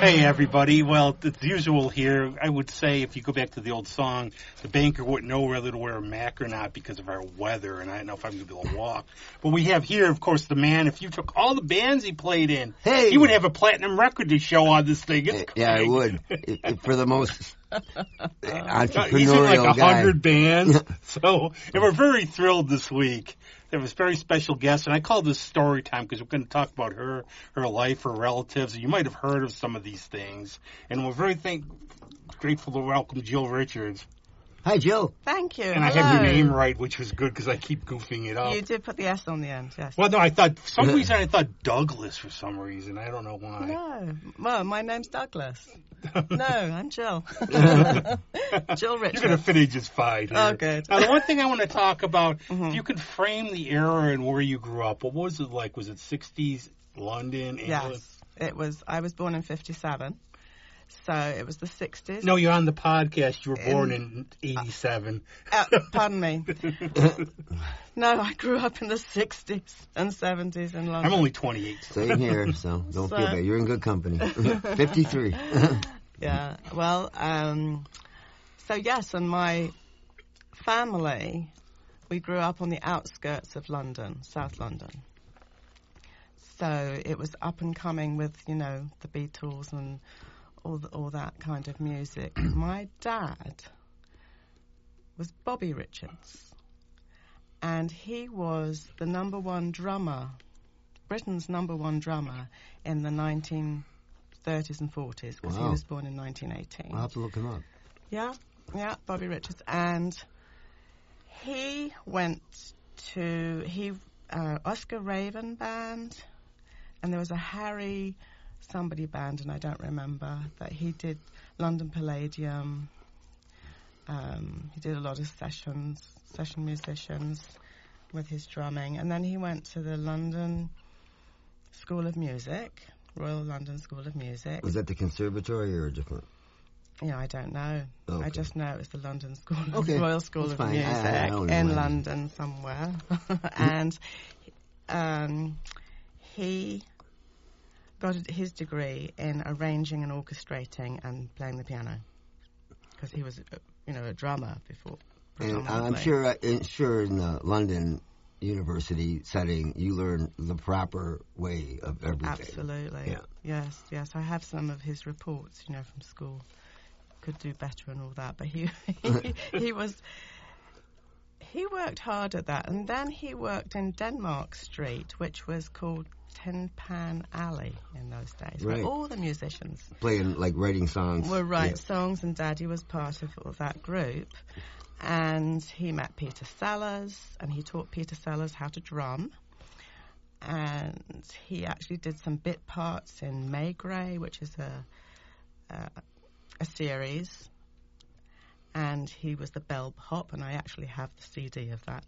Hey everybody, well, it's usual here. I would say if you go back to the old song, the banker wouldn't know whether to wear a mac or not because of our weather, and I don't know if I'm going to be able to walk. But we have here, of course, the man, if you took all the bands he played in, he would have a platinum record to show on this thing. It's yeah, I would. For the most entrepreneurial He's in like 100 guy. bands, so, and we're very thrilled this week. There was very special guests, and I call this Storytime because we're going to talk about her life, her relatives. You might have heard of some of these things. And we're very grateful to welcome Jill Richards. Hi, Jill. Thank you. And Hello. I have your name right, which was good because I keep goofing it up. You did put the S on the end, yes. Well, no, I thought, for some reason, I thought Douglas for some reason. I don't know why. No. Well, my name's Douglas. No, I'm Jill. Jill Richards. You're going to fit in just fine here. Oh, good. Now, the one thing I want to talk about, if you could frame the era and where you grew up, what was it like? Was it 60s, London, England? Yes, it was. I was born in 57, so it was the 60s. No, you're on the podcast. You were born in 87. Pardon me. No, I grew up in the 60s and 70s in London. I'm only 28. Same here, so don't feel bad. You're in good company. 53. Yeah, well, so yes, and my family, we grew up on the outskirts of London, South London. So it was up and coming with, you know, the Beatles and all that kind of music. My dad was Bowie Richards, and he was the number one drummer, Britain's number one drummer in the 1930s and 40s, because he was born in 1918. I'll have to look him up. Yeah, Bowie Richards. And he went to Oscar Raven band, and there was a Harry somebody band, and I don't remember, but he did London Palladium. He did a lot of session musicians with his drumming, and then he went to the London School of Music, Royal London School of Music. Was that the conservatory or a different? Yeah, I don't know. Okay. I just know it was the London School, Royal School of Music in London somewhere, and he got his degree in arranging and orchestrating and playing the piano because he was, a drummer before. And I'm sure in the London University setting, you learn the proper way of everything. Absolutely. Yeah. Yes. I have some of his reports, from school. Could do better and all that, but he worked hard at that, and then he worked in Denmark Street, which was called Tin Pan Alley in those days, where all the musicians playing, like writing songs. Were writing songs, and Daddy was part of that group. And he met Peter Sellers, and he taught Peter Sellers how to drum. And he actually did some bit parts in Maigret, which is a series. And he was the bellhop, and I actually have the CD of that.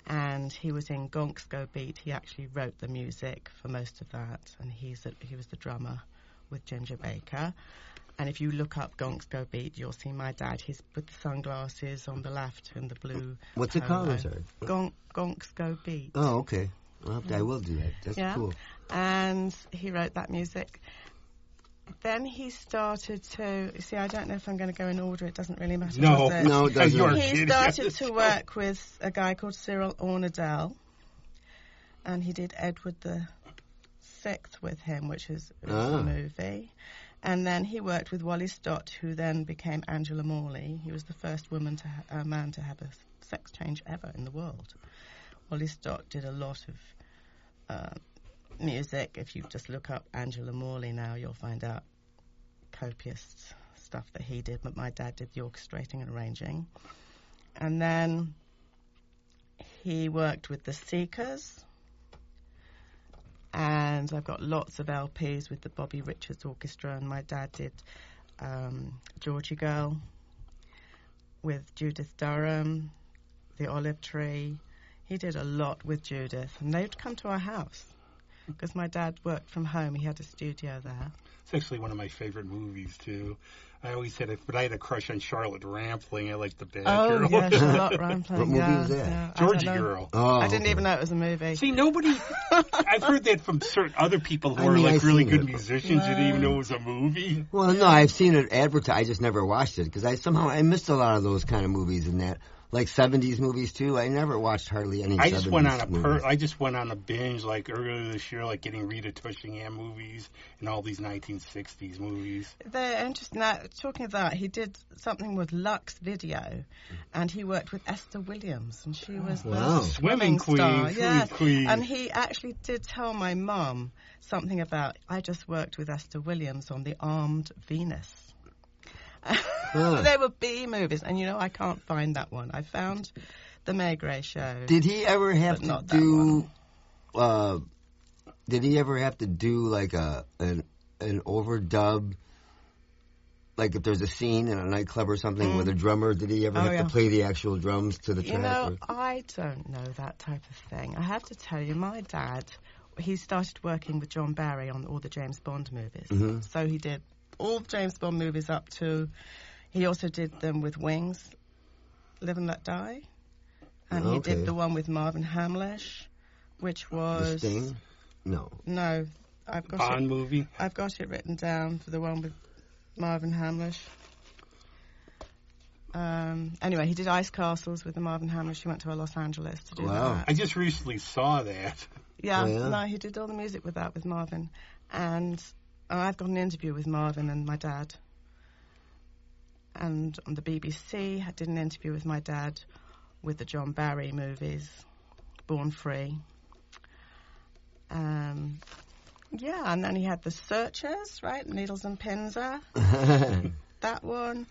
And he was in Gonks Go Beat. He actually wrote the music for most of that, and he was the drummer with Ginger Baker. And if you look up Gonks Go Beat, you'll see my dad. He's with the sunglasses on the left and the blue. What's it called? I'm sorry. Gonks Go Beat. Oh, okay. Well, I will do that. That's cool. And he wrote that music. Then he started to... See, I don't know if I'm going to go in order. It doesn't really matter. No, it doesn't. He started to work with a guy called Cyril Ornadell. And he did Edward the Sixth with him, which is a movie. And then he worked with Wally Stott, who then became Angela Morley. He was the first man to have a sex change ever in the world. Wally Stott did a lot of music. If you just look up Angela Morley now, you'll find out copious stuff that he did. But my dad did the orchestrating and arranging. And then he worked with the Seekers. And I've got lots of LPs with the Bowie Richards Orchestra, and my dad did Georgy Girl with Judith Durham, The Olive Tree. He did a lot with Judith, and they'd come to our house. because my dad worked from home. He had a studio there. It's actually one of my favorite movies, too. I always had but I had a crush on Charlotte Rampling. I liked the bad girl. Oh, yeah, Charlotte Rampling. What movie was that? Yeah, Georgy Girl. Oh, I didn't even know it was a movie. See, nobody... I've heard that from certain other people who are I've really seen good it. musicians. You didn't even know it was a movie. Well, no, I've seen it advertised. I just never watched it because I missed a lot of those kind of movies and that. Like 70s movies, too. I never watched hardly any 70s I just went on movies. I just went on a binge like earlier this year, like getting Rita Tushingham movies and all these 1960s movies. They're interesting. Now, talking of that, he did something with Lux Video, and he worked with Esther Williams, and she was the Swimming queen, star. swimming Yes. queen. And he actually did tell my mum something about, I just worked with Esther Williams on The Armed Venus. They were B movies, and I can't find that one. I found the Meg Ray show. Did he ever have to not do? Did he ever have to do like an overdub? Like if there's a scene in a nightclub or something with a drummer, did he ever have to play the actual drums to the track? I don't know that type of thing. I have to tell you, my dad, he started working with John Barry on all the James Bond movies. Mm-hmm. So he did all the James Bond movies up to, he also did them with Wings, Live and Let Die. And he did the one with Marvin Hamlish, which was... The Sting? No. No. I've got Bond movie? I've got it written down for the one with Marvin Hamlish. Anyway, he did Ice Castles with the Marvin Hamlish. He went to Los Angeles to do that. I just recently saw that. Yeah, no, he did all the music with that, with Marvin. And I've got an interview with Marvin and my dad. And on the BBC, I did an interview with my dad with the John Barry movies, Born Free. Yeah, and then he had The Searchers, right? Needles and Pins. That one.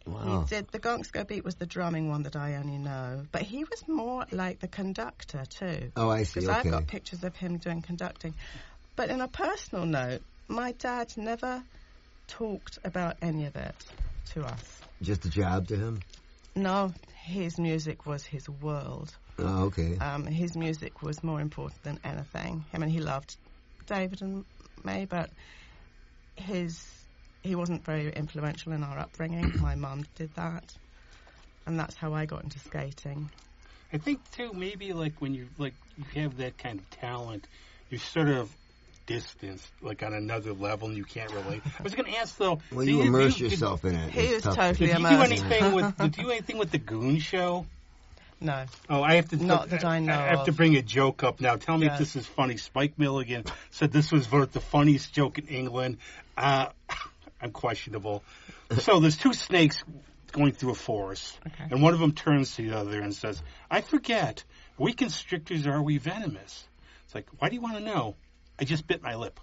Wow. He did The Gonks Go Beat was the drumming one that I only know. But he was more like the conductor, too. Oh, I see, Because okay. I've got pictures of him doing conducting. But in a personal note, my dad never talked about any of it to us. Just a job to him? No, his music was his world. Oh, okay. His music was more important than anything. I mean, he loved David and May, but he wasn't very influential in our upbringing. My mum did that, and that's how I got into skating. I think too, maybe like when you have that kind of talent, you're sort of distanced, like on another level, and you can't relate. I was going to ask though. Well, you immerse yourself in it. He was tough. totally Did you immersed. did you do anything with the Goon Show? No. Oh, I have to. Not that I know I have to of. bring a joke up now. Tell me if Yes. this is funny. Spike Milligan said this was voted the funniest joke in England. I'm questionable. So there's two snakes going through a forest, and one of them turns to the other and says, "I forget. Are we constrictors or are we venomous?" It's like, why do you want to know? I just bit my lip.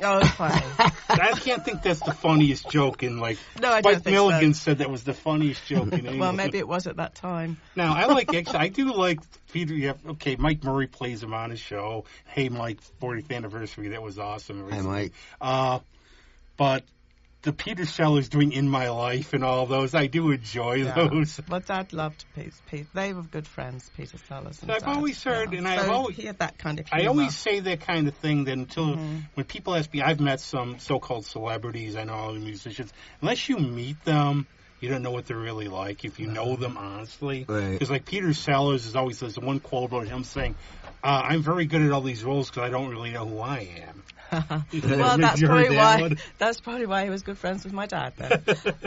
Oh, it's funny. I can't think that's the funniest joke in, like, No, I don't Spike think Milligan so. said that was the funniest joke in England. Well, maybe it was at that time. Now, I do like Peter, okay, Mike Murray plays him on his show. Hey, Mike, 40th anniversary, that was awesome. Hi, Mike. But the Peter Sellers doing In My Life and all those, I do enjoy those. Well, Dad loved Pete. They were good friends, Peter Sellers and I've Dad. always heard, and so I've always... he had that kind of I humor. always say that kind of thing that until when people ask me, I've met some so-called celebrities, I know all the musicians, unless you meet them, you don't know what they're really like if you know them honestly. Right. Because like Peter Sellers is always, there's one quote about him saying, I'm very good at all these roles because I don't really know who I am. Well, that's You heard probably that why. one? That's probably why he was good friends with my dad. Then.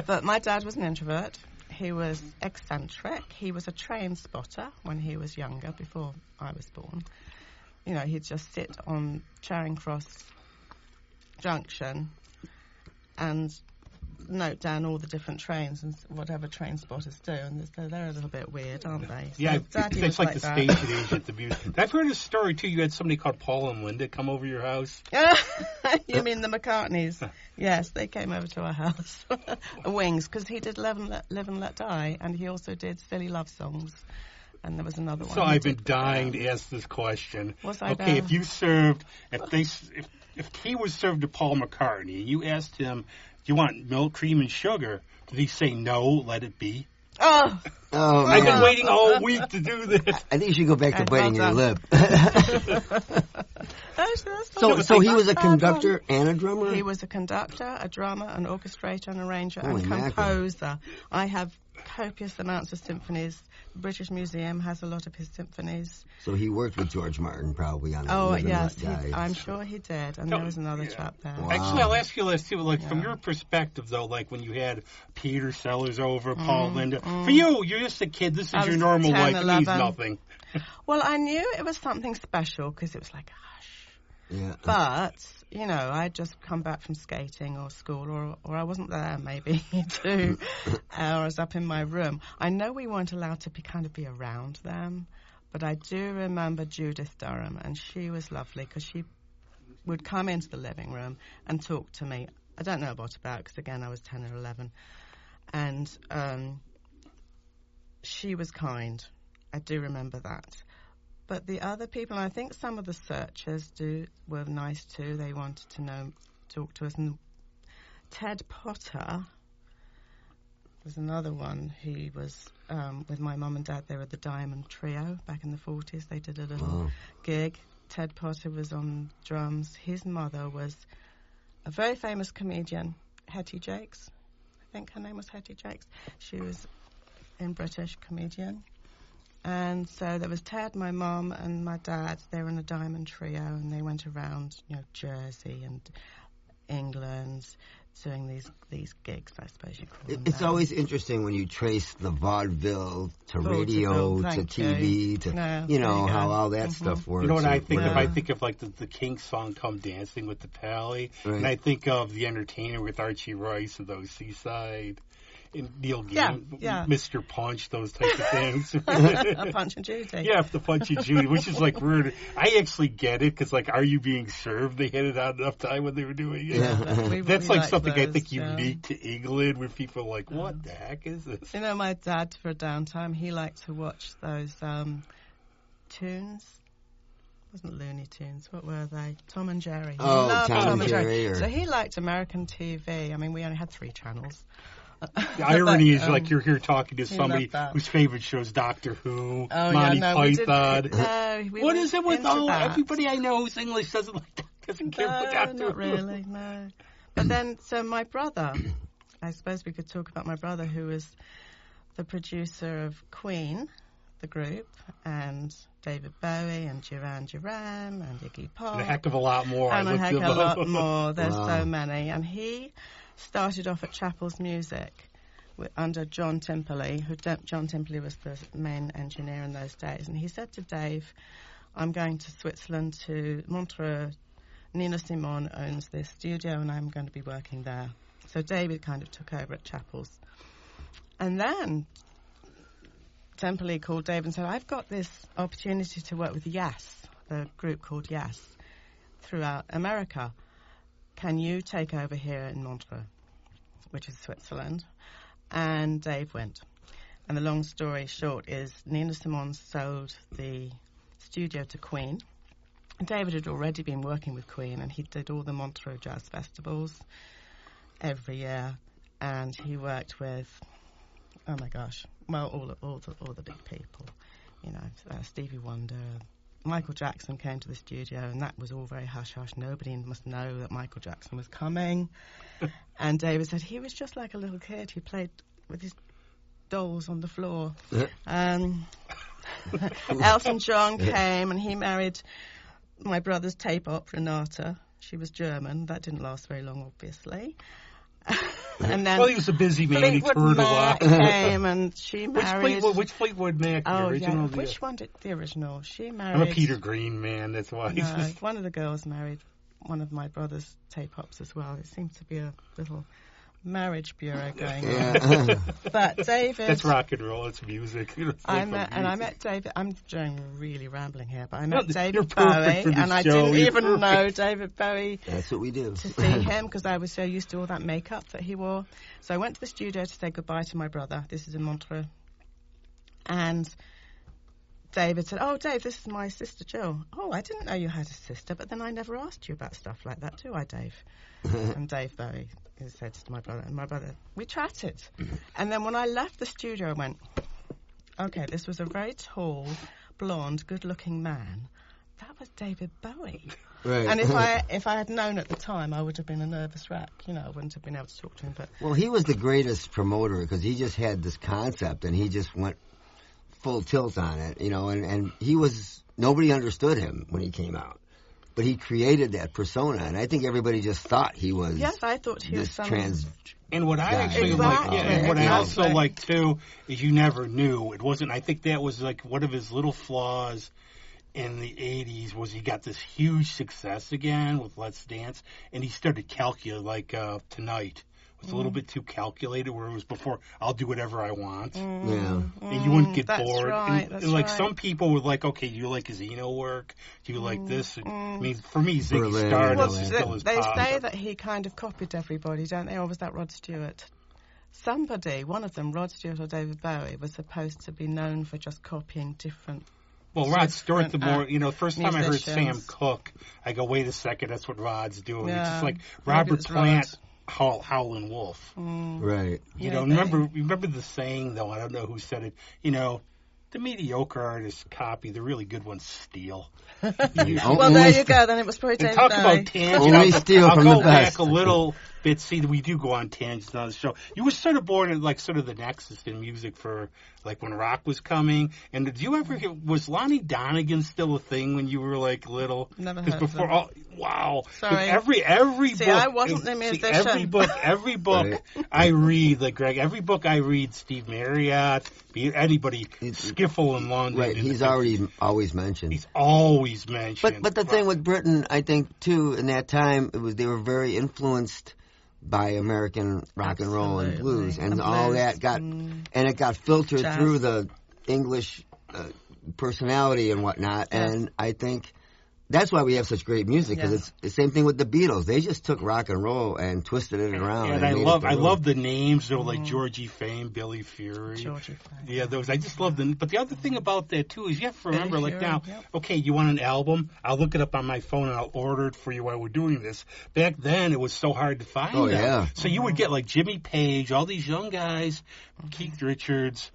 But my dad was an introvert. He was eccentric. He was a train spotter when he was younger, before I was born. You know, he'd just sit on Charing Cross Junction and note down all the different trains and whatever train spotters do. And they're a little bit weird, aren't they? So Yeah, Daddy it's was like the that. station agent. The music. I've heard a story too. You had somebody called Paul and Linda come over your house. You mean the McCartneys? Yes, they came over to our house. Wings, because he did Live and Let Die, and he also did Silly Love Songs. And there was another one. So he I've been did. dying to ask this question. Was I okay, there? if you served, if he was served to Paul McCartney, and you asked him, "Do you want milk, cream, and sugar?" Did he say no? Let it be. Oh, Oh, I've been man. waiting all week to do this. I think you should go back to Okay, biting well your done. lip. So he was a conductor and a drummer? He was a conductor, a drummer, an orchestrator, an arranger, and composer. Mackerel. I have copious amounts of symphonies. The British Museum has a lot of his symphonies. So he worked with George Martin probably on Oh, yes, I'm sure he did. And there was another chap there. Wow. Actually, I'll ask you this, too. Like, from your perspective, though, like when you had Peter Sellers over, Paul Linda. For you, you're just a kid. This is your normal 10, life. 11. It means nothing. Well, I knew it was something special because it was like, hush. Yeah. But, you know, I'd just come back from skating or school, or I wasn't there maybe 2 hours up in my room. I know we weren't allowed to be around them, but I do remember Judith Durham, and she was lovely because she would come into the living room and talk to me. I don't know what about because, again, I was 10 or 11. And she was kind. I do remember that. But the other people, and I think some of the searchers were nice too. They wanted to talk to us. And Ted Potter was another one. He was with my mum and dad. They were the Diamond Trio back in the 40s. They did a little gig. Ted Potter was on drums. His mother was a very famous comedian, Hetty Jakes. I think her name was Hetty Jakes. She was a British comedian. And so there was Ted, my mum, and my dad. They were in a Diamond Trio, and they went around, Jersey and England, doing these gigs, I suppose you call them. It's always interesting when you trace the vaudeville to radio to TV to how all that stuff works. You know what I think of? I think of like the Kinks song "Come Dancing with the Pally," and I think of The Entertainer with Archie Rice and those Seaside. And Neil Gaiman, Mr. Punch, those types of things. A Punch and Judy. Yeah, the Punch and Judy, which is like weird. I actually get it because, like, Are You Being Served? They had it on enough time when they were doing it. Yeah, that's like something I think unique to England, where people are like, "What the heck is this?" You know, my dad for a downtime, he liked to watch those tunes. It wasn't Looney Tunes. What were they? Tom and Jerry. Oh, Tom and Jerry. So he liked American TV. I mean, we only had 3 channels. The irony is, like, you're here talking to somebody whose favorite show is Doctor Who, Monty Python. What is it with everybody I know who's English doesn't care about Doctor Who? Not really, no. But then, so my brother, I suppose we could talk about my brother, who was the producer of Queen, the group, and David Bowie, and Duran Duran, and Iggy Pop. And a heck of a lot more. And a heck of a lot more. There's so many. And he started off at Chappell's Music under John Timperley, John Timperley was the main engineer in those days. And he said to Dave, I'm going to Switzerland, to Montreux. Nina Simone owns this studio, and I'm going to be working there. So David kind of took over at Chappell's. And then Temperley called Dave and said, I've got this opportunity to work with Yes, the group called Yes, throughout America. Can you take over here in Montreux, which is Switzerland? And Dave went. And the long story short is Nina Simone sold the studio to Queen. David had already been working with Queen, and he did all the Montreux Jazz Festivals every year. And he worked with, oh my gosh, well, all the big people, Stevie Wonder. Michael Jackson came to the studio, and that was all very hush-hush. Nobody must know that Michael Jackson was coming. And David said he was just like a little kid who played with his dolls on the floor. Elton John came, and he married my brother's tape op, Renata. She was German. That didn't last very long, obviously. And then he was a busy man. He toured a lot. Came and she married. Which Fleetwood Mac? The original? Yeah. Which one did the original? She married. I'm a Peter Green man. That's why. No, one of the girls married one of my brother's tape ops as well. It seems to be a little marriage bureau going on. But David. That's rock and roll. It's music. I met David. I'm doing really rambling here, but I met David Bowie, and I didn't even know David Bowie. That's what we do. To see him, because I was so used to all that makeup that he wore. So I went to the studio to say goodbye to my brother. This is in Montreux. And David said, "Oh, Dave, this is my sister Jill." "Oh, I didn't know you had a sister, but then I never asked you about stuff like that, do I, Dave?" And Dave Bowie said to my brother, and my brother, we chatted. And then when I left the studio, I went, okay, this was a very tall, blonde, good-looking man, that was David Bowie. Right. And if I had known at the time, I would have been a nervous wreck. You know, I wouldn't have been able to talk to him. But well, he was the greatest promoter because he just had this concept and he just went full tilt on it, you know, and he was, nobody understood him when he came out. But he created that persona, and I think everybody just thought he was. Yes, I thought he was And what I actually exactly. and what I also like too is you never knew. It wasn't. I think that was like one of his little flaws in the '80s was he got this huge success again with Let's Dance, and he started calculating like Tonight. It's a little bit too calculated, where it was before, I'll do whatever I want. Yeah. And you wouldn't get bored. Right, and like some people were like, okay, do you like his Eno work? Do you like this? I mean, for me, Ziggy Stardust is still his They pop. say that he kind of copied everybody, don't they? Or was that Rod Stewart? Somebody, one of them, Rod Stewart or David Bowie, was supposed to be known for just copying different. Well, Rod Stewart, the more, first time I heard musicians. Sam Cooke, I go, wait a second, that's what Rod's doing. Yeah, It's just like maybe Robert it's Plant, Rod. Howlin' Wolf. Right. You know, remember the saying, though, I don't know who said it, the mediocre artists copy, the really good ones steal. Well, there you go, then it was probably David Talk Bowie. about tangents. Only steal from the I'll go back best. a little bit. See, we do go on tangents on the show. You were sort of born in, like, sort of the nexus in music for, like, when rock was coming. And did you ever was Lonnie Donegan still a thing when you were, like, little? Never Because heard before, of wow. Sorry. Every See, book. I wasn't the musician. Every book Right. I read, like, Greg, every book I read, Steve Marriott, anybody, Skiffle in London. Right, he's always mentioned. He's always mentioned. But the thing with Britain, I think too, in that time, they were very influenced by American rock and roll and blues, and all that and it got filtered Jazz. through the English personality and whatnot. Yes. And I think that's why we have such great music, because it's the same thing with the Beatles. They just took rock and roll and twisted it around. And I love the names, though, like Georgie Fame, Billy Fury. Georgie Fame. Yeah, those. I just love them. But the other thing about that, too, is you have to remember, Billy like Fury, now, okay, you want an album? I'll look it up on my phone and I'll order it for you while we're doing this. Back then, it was so hard to find them. Yeah. So you would get, like, Jimmy Page, all these young guys, Keith Richards,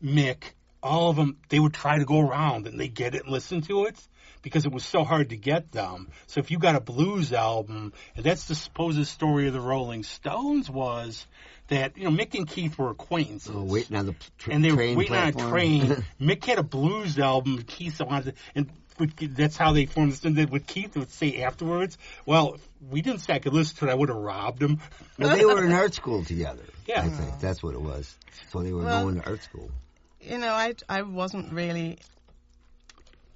Mick, all of them, they would try to go around and they'd get it and listen to it, because it was so hard to get them. So if you got a blues album, and that's the supposed story of the Rolling Stones was that, Mick and Keith were acquaintances. Waiting on the and they were train waiting platform. on a train. Mick had a blues album, Keith wanted, and that's how they formed this. And then with Keith would say afterwards, well, we didn't say I could listen to it, I would have robbed him. Well, they were in art school together. Yeah. I think that's what it was. So they were going to art school. I wasn't really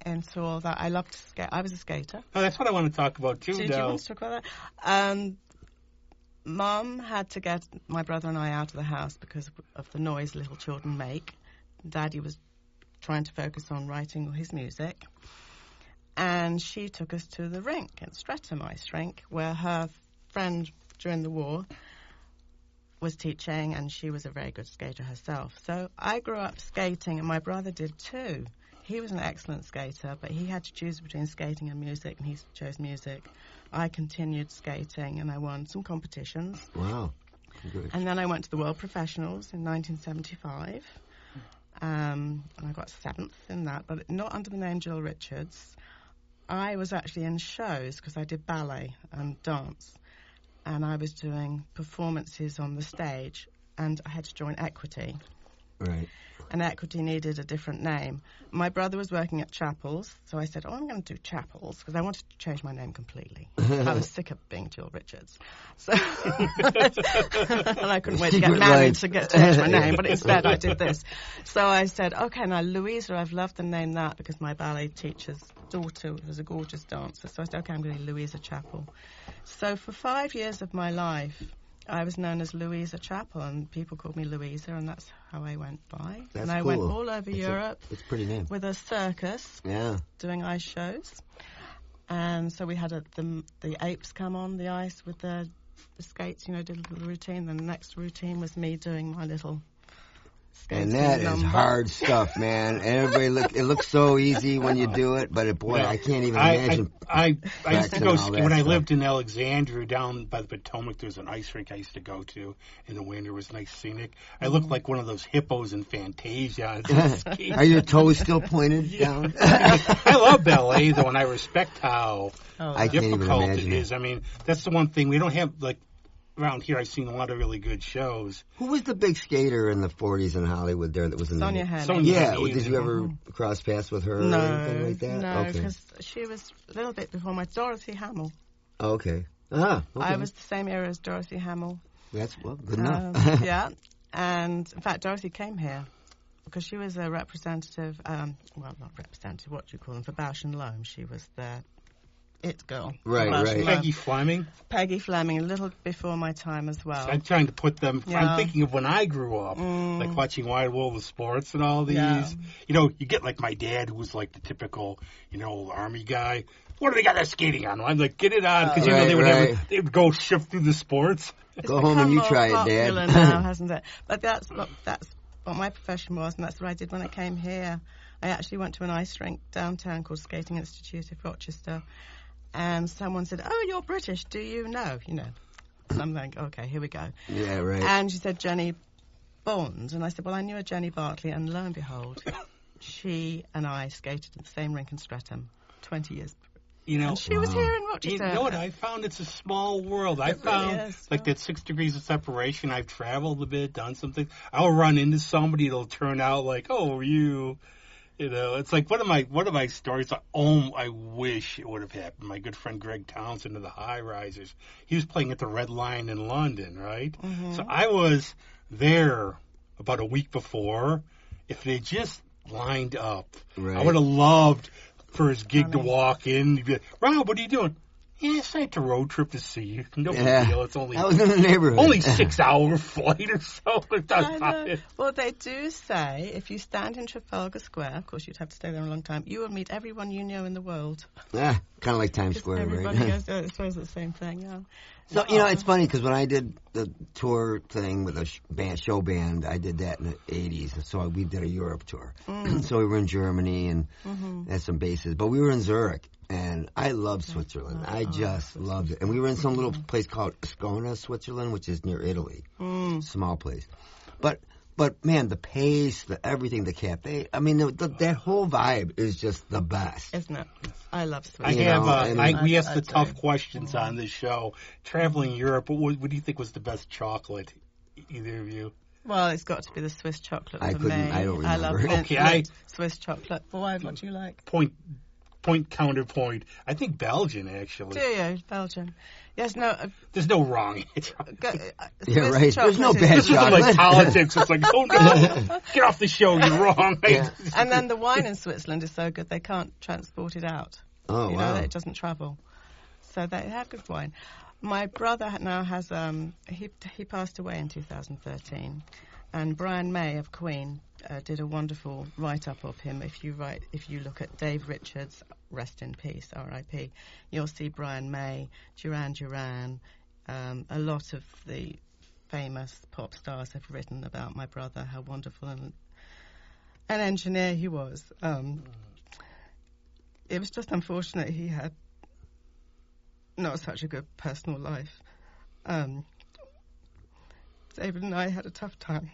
into all that. I loved to skate. I was a skater. Oh, that's what I want to talk about, too, Do you want to talk about that? Mum had to get my brother and I out of the house because of the noise little children make. Daddy was trying to focus on writing his music. And she took us to the rink at Streatham Ice Rink, where her friend during the war was teaching, and she was a very good skater herself. So I grew up skating, and my brother did too. He was an excellent skater, but he had to choose between skating and music, and he chose music. I continued skating, and I won some competitions. Wow. Good. And then I went to the World Professionals in 1975, and I got 7th in that, but not under the name Jill Richards. I was actually in shows because I did ballet and dance, and I was doing performances on the stage, and I had to join Equity. Right. And Equity needed a different name. My brother was working at Chapels, so I said, I'm going to do Chapels, because I wanted to change my name completely. I was sick of being Jill Richards. So and I couldn't wait to get married to change my name, but instead I did this. So I said, okay, now Louisa, I've loved the name that because my ballet teacher's daughter was a gorgeous dancer. So I said, okay, I'm going to be Louisa Chappell. So for 5 years of my life, I was known as Louisa Chappell, and people called me Louisa, and that's how I went by. That's and I cool. went all over Europe It's a pretty name. with a circus doing ice shows. And so we had the apes come on the ice with the skates, did a little routine. Then the next routine was me doing my little And that is hard stuff, man. Everybody it looks so easy when you do it, but boy, I can't even imagine. I used to go when I stuff. lived in Alexandria down by the Potomac. There's an ice rink I used to go to in the winter. It was nice scenic. I looked like one of those hippos in Fantasia. Are your toes still pointed down? I love ballet though, and I respect how I can't even difficult imagine it is. I mean, that's the one thing we don't have like. Around here, I've seen a lot of really good shows. Who was the big skater in the 40s in Hollywood there that was in Sonia the... Henning. Yeah, did you ever cross paths with her or anything like that? No, because she was a little bit before my Dorothy Hamill. Okay. Okay. I was the same era as Dorothy Hamill. That's, good enough. Yeah, and in fact, Dorothy came here because she was a representative, not representative, what do you call them, for Bausch and Lomb. She was the it girl. Right. Peggy Fleming? Peggy Fleming, a little before my time as well. So I'm trying to put them, I'm thinking of when I grew up, like watching Wide World of Sports and all these. Yeah. You know, you get like my dad who was like the typical, army guy. What do they got that skating on? I'm like, get it on, because they would go shift through the sports. Go home and you try it, Dad. Now, hasn't it? But that's what my profession was, and that's what I did when I came here. I actually went to an ice rink downtown called Skating Institute of Rochester, and someone said, "Oh, you're British, do you know?" And I'm like, "Okay, here we go." Yeah, right. And she said, "Jenny Bond," and I said, "Well, I knew a Jenny Bartley," and lo and behold, she and I skated in the same rink in Streatham 20 years. And she was here in Rochester. You know what I found? It's a small world. I found that 6 degrees of separation. I've traveled a bit, done something. I'll run into somebody. It'll turn out like, "Oh, you." It's like one of my stories. I wish it would have happened. My good friend Greg Townsend of the High Risers, he was playing at the Red Lion in London, right? Mm-hmm. So I was there about a week before. If they just lined up, I would have loved for his gig to walk in. He'd be like, "Rob, what are you doing?" "Yes, I had to road trip to see you." No big deal. It's only I was in the neighborhood. Only 6-hour flight or so. Well, they do say if you stand in Trafalgar Square, of course you'd have to stay there a long time, you will meet everyone you know in the world. Yeah, kind of like Times Square, everybody right? Goes, I suppose it's the same thing, yeah. So, it's funny because when I did the tour thing with a show band, I did that in the 80s. So we did a Europe tour. So we were in Germany and had some bases. But we were in Zurich. And I love Switzerland. I just loved it. And we were in some little place called Ascona, Switzerland, which is near Italy. Small place. But man, the pace, everything, the cafe. I mean, that whole vibe is just the best. Isn't it? I love Switzerland. We ask the tough questions on this show. Traveling Europe, what do you think was the best chocolate? Either of you? Well, it's got to be the Swiss chocolate for me. I don't remember. I love Swiss chocolate. Why? What do you like? Point, counterpoint. I think Belgian, actually. Do you? Belgian. Yes, no. There's no wrong answer. Yeah, right. There's no bad chocolate. This isn't like politics. It's like, oh no, get off the show, you're wrong. Yeah. And then the wine in Switzerland is so good they can't transport it out. Oh, wow. It doesn't travel. So they have good wine. My brother now has, he passed away in 2013. And Brian May of Queen did a wonderful write-up of him. If you look at Dave Richards, rest in peace, R.I.P., you'll see Brian May, Duran Duran. A lot of the famous pop stars have written about my brother, how wonderful an engineer he was. It was just unfortunate he had not such a good personal life. David and I had a tough time.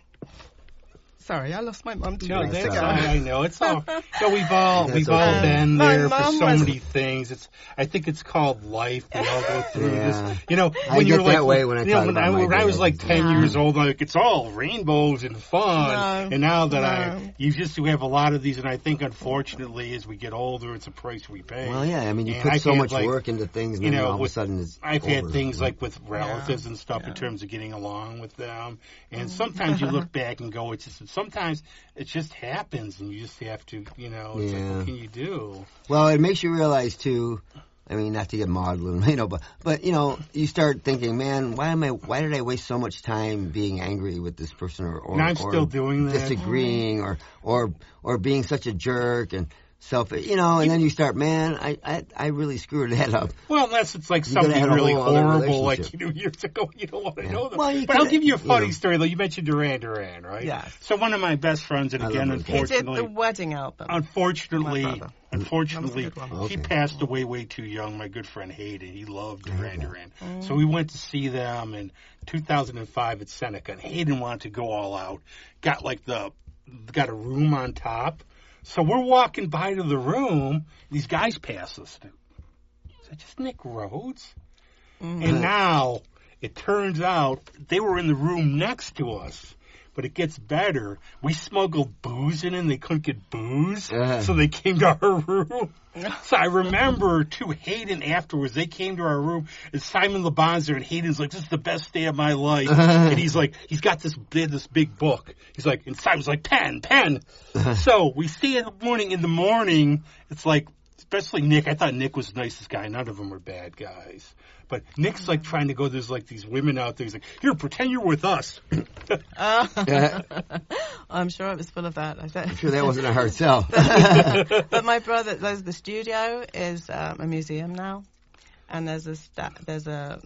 Sorry, I lost my mum 2 weeks ago. I know. It's all. So we've all been there for so many things. I think it's called life. We all go through this. When I get that way when I talk about my when I was like 10 Yeah. years old, like it's all rainbows and fun. No. And now that we have a lot of these, and I think unfortunately as we get older, it's a price we pay. Well, yeah. I mean, you And put I've so had, much work into things, and then all of a sudden it's I've over. had things like with relatives and stuff in terms of getting along with them. And sometimes you look back and go, sometimes it just happens, and you just have to, it's like, what can you do? Well, it makes you realize too. I mean, not to get maudlin, but you start thinking, man, why did I waste so much time being angry with this person, or And I'm still doing that. disagreeing, or being such a jerk, and and then you start, man, I really screwed that up. Well, unless it's like You could've something had a really whole other horrible, like relationship. years ago, you don't want to know them. Well, but I'll give you a funny you know. story. Though you mentioned Duran, right? Yes. So one of my best friends, and I again, love those He did unfortunately, the wedding album. Unfortunately, My brother. unfortunately, That was a good one. he Okay. passed away way too young. My good friend Hayden, he loved Duran. Mm. So we went to see them in 2005 at Seneca, and Hayden wanted to go all out. Got got a room on top. So we're walking by to the room. These guys pass us. Is that just Nick Rhodes? And now it turns out they were in the room next to us. But it gets better. We smuggled booze in and they couldn't get booze. So they came to our room. So I remember, to Hayden afterwards, they came to our room, and Simon LeBon's there, and Hayden's like, this is the best day of my life. And he's like, he's got this big book. He's like, and Simon's like, pen. So we see in the morning, it's like, especially Nick. I thought Nick was the nicest guy. None of them were bad guys. But Nick's like trying to go, there's like these women out there. He's like, here, pretend you're with us. I'm sure it was full of that. I'm sure that wasn't a hard sell. But my brother, the studio is a museum now, and there's a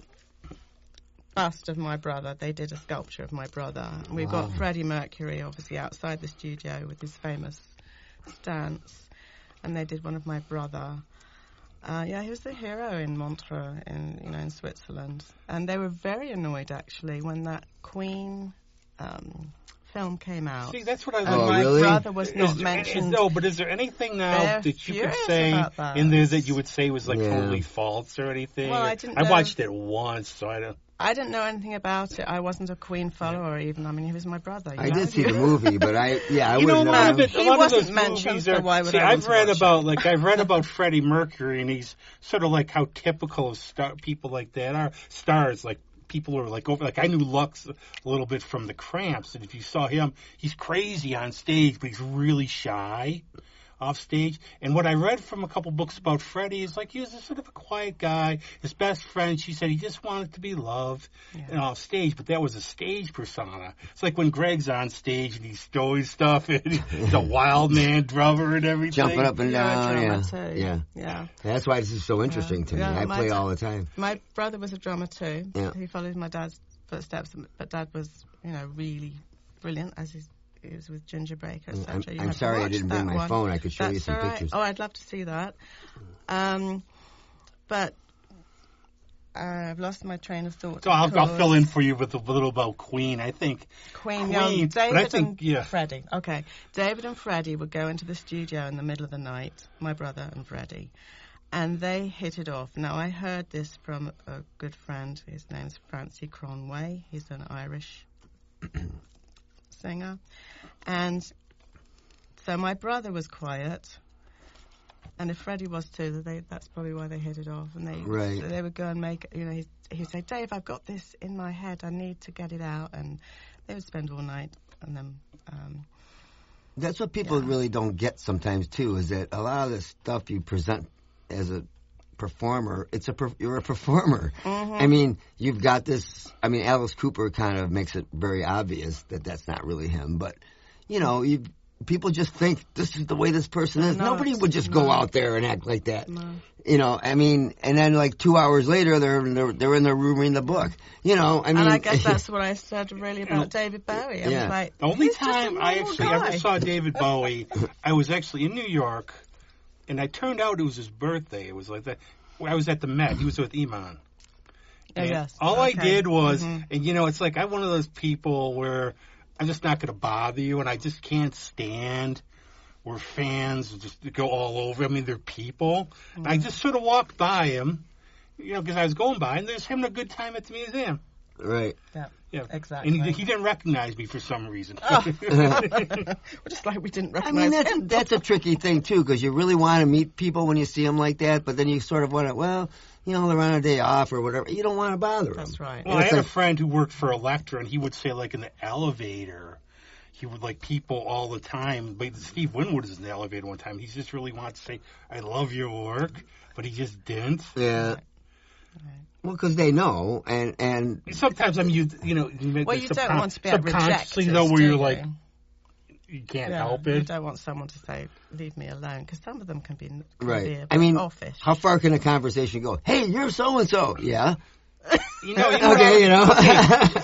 bust of my brother. They did a sculpture of my brother. We've got Freddie Mercury, obviously, outside the studio with his famous stance, and they did one of my brother. He was the hero in Montreux, in Switzerland, and they were very annoyed actually when that Queen film came out. See, that's what I And like. my really? brother was not mentioned. No, but is there anything now They're that you could furious say about that. in there that you would say was like Yeah. totally false or anything? Well, I didn't I know. watched it once, so I don't. I didn't know anything about it. I wasn't a Queen follower even. I mean, he was my brother. I did see the movie, but I You know, wouldn't a lot of know. it. A He lot of wasn't those mentioned, movies so are. why would See, I want I've to read watch about I've read about Freddie Mercury, and he's sort of like how typical of people like that are. Stars like. People who are like over, like I knew Lux a little bit from the Cramps, and if you saw him, he's crazy on stage, but he's really shy off stage. And what I read from a couple books about Freddie is like he was a sort of a quiet guy. His best friend, she said, he just wanted to be loved and off stage, but that was a stage persona. It's like when Greg's on stage and he's doing stuff, and he's a wild man drummer and everything. Jumping up and You're a down, drummer yeah. too. Yeah. Yeah. That's why this is so interesting to me. Yeah, I my play t- all the time. My brother was a drummer too. Yeah. He followed my dad's footsteps, but Dad was, really brilliant as he was with Ginger Baker, etc. You I'm have to sorry I watch didn't bring that my one. phone. I could show you That's some all right. pictures. Oh, I'd love to see that. But I've lost my train of thought. So I'll fill in for you with a little about Queen. I think Queen, Queen, David but I think, and Freddie. Okay, David and Freddie would go into the studio in the middle of the night, my brother and Freddie, and they hit it off. Now, I heard this from a good friend. His name's Francie Cronway. He's an Irish singer. And so my brother was quiet, and if Freddie was too, that's probably why they hit it off. And they would go and make, he'd say, Dave, I've got this in my head. I need to get it out. And they would spend all night, and then... That's what people really don't get sometimes, too, is that a lot of the stuff you present as a performer, you're a performer. Mm-hmm. I mean, you've got this... I mean, Alice Cooper kind of makes it very obvious that that's not really him, but, people just think this is the way this person is. No, Nobody would just go out there and act like that. No. I mean, and then like 2 hours later, they're in their room reading the book. I mean, and I guess that's what I said really about David Bowie. I was like, the only he's just a time I normal actually guy. ever saw David Bowie, I was actually in New York, and it turned out it was his birthday. It was like that. I was at the Met. He was with Iman. Oh, yes. All I Okay. did was, and it's like I'm one of those people where I'm just not going to bother you, and I just can't stand where fans just go all over. I mean, they're people. And I just sort of walked by him, because I was going by, and they're just having a good time at the museum. right. Yeah, exactly. And he didn't recognize me for some reason. Just like we didn't I recognize mean, him. that's a tricky thing, too, because you really want to meet people when you see them like that, but then you sort of want to, they're on a day off or whatever. You don't want to bother them. That's right. Well, I had a friend who worked for Elektra, and he would say, like, in the elevator, he would like people all the time. But Steve Winwood was in the elevator one time. He just really wanted to say, I love your work, but he just didn't. Yeah. Right. Well, because they know, and Sometimes, I mean, you make Well, this you don't want to be able to reject subconsciously, us, though, where do you're you? like, you can't help it. You don't want someone to say, leave me alone, because some of them can be, Right. a bit I mean, offish. how far can a conversation go? Hey, you're so-and-so. Yeah. Okay,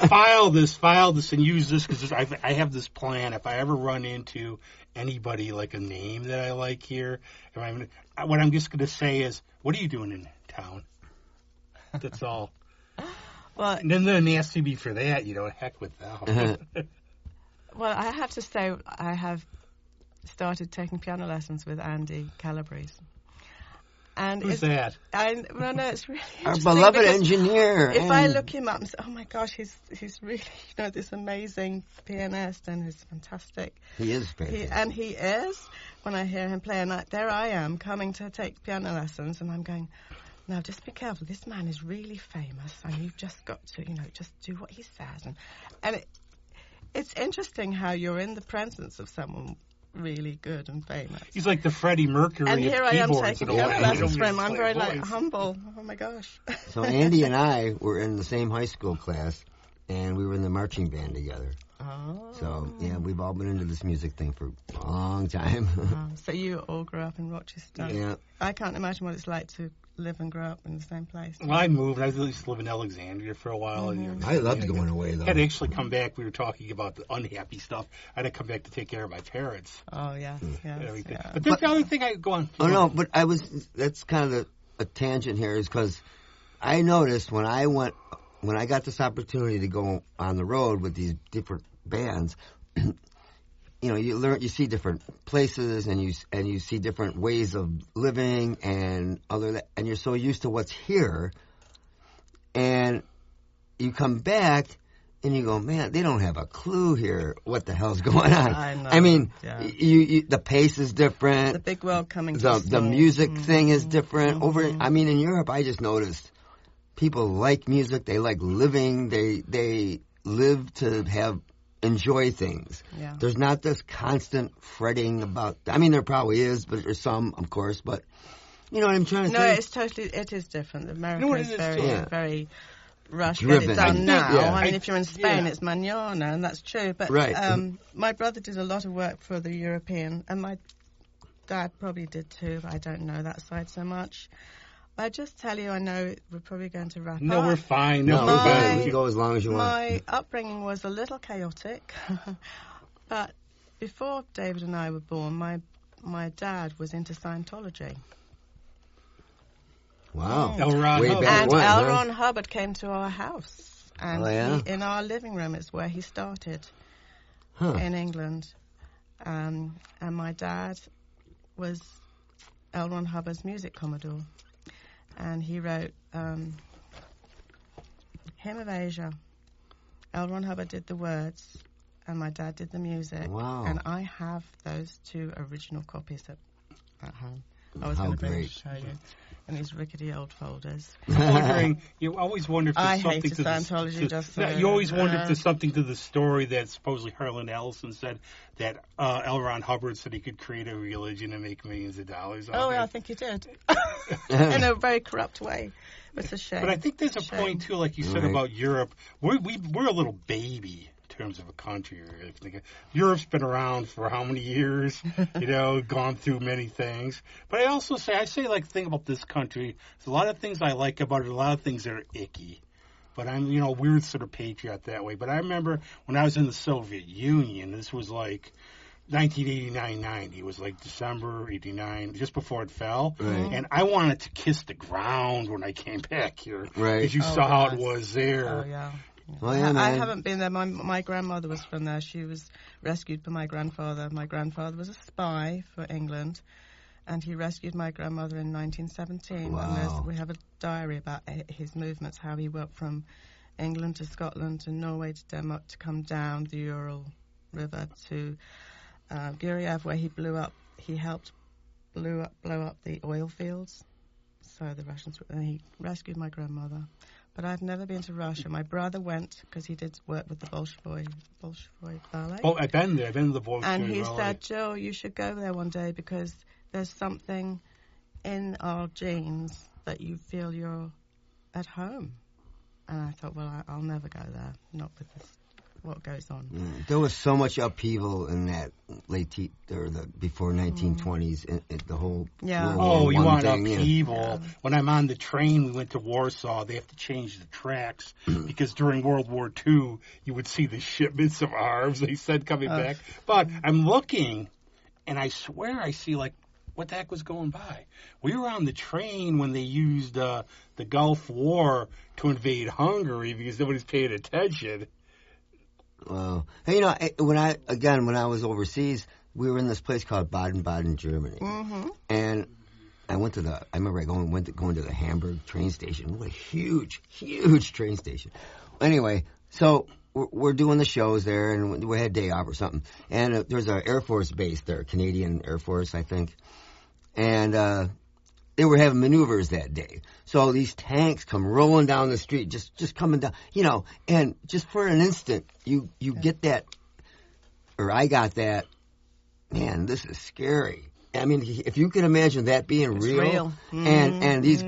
file this, and use this because I have this plan. If I ever run into anybody like a name that I like here, what I'm just going to say is, what are you doing in town? That's all. Well, and then they're nasty me for that, heck with them. Well, I have to say, I have started taking piano lessons with Andy Calabrese. And who's that? No, it's really our beloved engineer. If I look him up and say, oh my gosh, he's really this amazing pianist and he's fantastic. He is fantastic. He is. When I hear him play, and there I am coming to take piano lessons, and I'm going, now just be careful. This man is really famous, and you've just got to just do what he says. And it's interesting how you're in the presence of someone really good and famous. He's like the Freddie Mercury and here I am keyboards taking piano lessons from him. I'm very humble. Oh my gosh. So Andy and I were in the same high school class, and we were in the marching band together. Oh. So yeah, we've all been into this music thing for a long time. So you all grew up in Rochester. Yeah. I can't imagine what it's like to live and grow up in the same place. Well, I moved. I used to live in Alexandria for a while. Mm-hmm. I loved going away, though. I had to actually come back. We were talking about the unhappy stuff. I had to come back to take care of my parents. Oh, yes. Everything. Yeah. But that's the other thing I go on. No, but that's kind of a tangent here is because I noticed when I got this opportunity to go on the road with these different bands, you see different places and you see different ways of living and and you're so used to what's here, and you come back and you go, man, they don't have a clue here what the hell's going on. I know. I mean, yeah. the pace is different. The big world coming. The music thing is different. In Europe, I just noticed people like music. They like living. They live to enjoy things. Yeah. There's not this constant fretting about. I mean, there probably is, but there's some, of course. But you know what I'm trying to say? No, it is different. America is very rushed. Driven. Get it done now. Yeah. I mean, if you're in Spain, it's mañana, and that's true. But my brother did a lot of work for the European, and my dad probably did too. But I don't know that side so much. I just tell you, I know we're probably going to wrap up. No, we're fine. No, we're good. We can go as long as you want. My upbringing was a little chaotic, but before David and I were born, my dad was into Scientology. Wow. L. Ron Hubbard. And L. Ron Hubbard came to our house, and he, in our living room is where he started in England. And my dad was L. Ron Hubbard's music commodore. And he wrote Hymn of Asia. L. Ron Hubbard did the words, and my dad did the music. Wow. And I have those 2 original copies at home. I was going to show you in these rickety old folders. You always wonder if there's something to Scientology. You always wonder if there's something to the story that supposedly Harlan Ellison said that L. Ron Hubbard said he could create a religion and make millions of dollars. I think he did. In a very corrupt way. It's a shame. But I think there's a point, too, like you said about Europe. We're a little baby in terms of a country. Europe's been around for how many years? Gone through many things. But I also say like thing about this country. There's a lot of things I like about it. A lot of things that are icky. But I'm a weird sort of patriot that way. But I remember when I was in the Soviet Union. This was like 1989-90. It was like December 89, just before it fell. Right. And I wanted to kiss the ground when I came back here. Right. Because you saw how it was there. Oh, yeah. Well, yeah, I haven't been there. My grandmother was from there. She was rescued by my grandfather. My grandfather was a spy for England, and he rescued my grandmother in 1917. Wow. And we have a diary about his movements, how he worked from England to Scotland to Norway to Denmark to come down the Ural River to Guriev, where he helped blow up the oil fields. So the Russians, and he rescued my grandmother. But I've never been to Russia. My brother went because he did work with the Bolshoi ballet. Oh, I've been there. I've been to the Bolshoi ballet. And he said, Joe, you should go there one day because there's something in our genes that you feel you're at home. And I thought, well, I'll never go there, not with this what goes on. There was so much upheaval in that before 1920s, the whole World War you want thing, upheaval. Yeah. When I'm on the train, we went to Warsaw, they have to change the tracks because during World War II, you would see the shipments of arms they said coming back. But I'm looking, and I swear I see, like, what the heck was going by? We were on the train when they used the Gulf War to invade Hungary because nobody's paying attention. Well, hey, when I was overseas, we were in this place called Baden-Baden, Germany, and I remember going to the Hamburg train station. What a huge train station. Anyway, so we're doing the shows there, and we had a day off or something. And there's an Air Force base there, Canadian Air Force, I think, and they were having maneuvers that day. So these tanks come rolling down the street, just coming down, and just for an instant, you get that, or I got that, man, this is scary. I mean, if you can imagine that being real. And these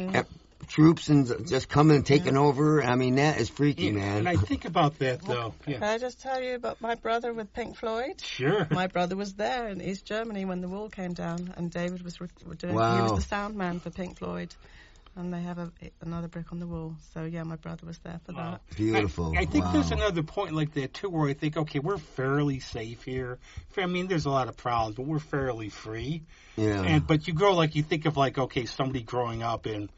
troops and just coming and taking over, I mean, that is freaky, man. And I think about that, though. Can I just tell you about my brother with Pink Floyd? Sure. My brother was there in East Germany when the wall came down, and David was doing. Wow. He was the sound man for Pink Floyd, and they have another brick on the wall. So yeah, my brother was there for that. Beautiful. I think there's another point like that too, where I think, okay, we're fairly safe here. I mean, there's a lot of problems, but we're fairly free. Yeah. But you think of like, okay, somebody growing up in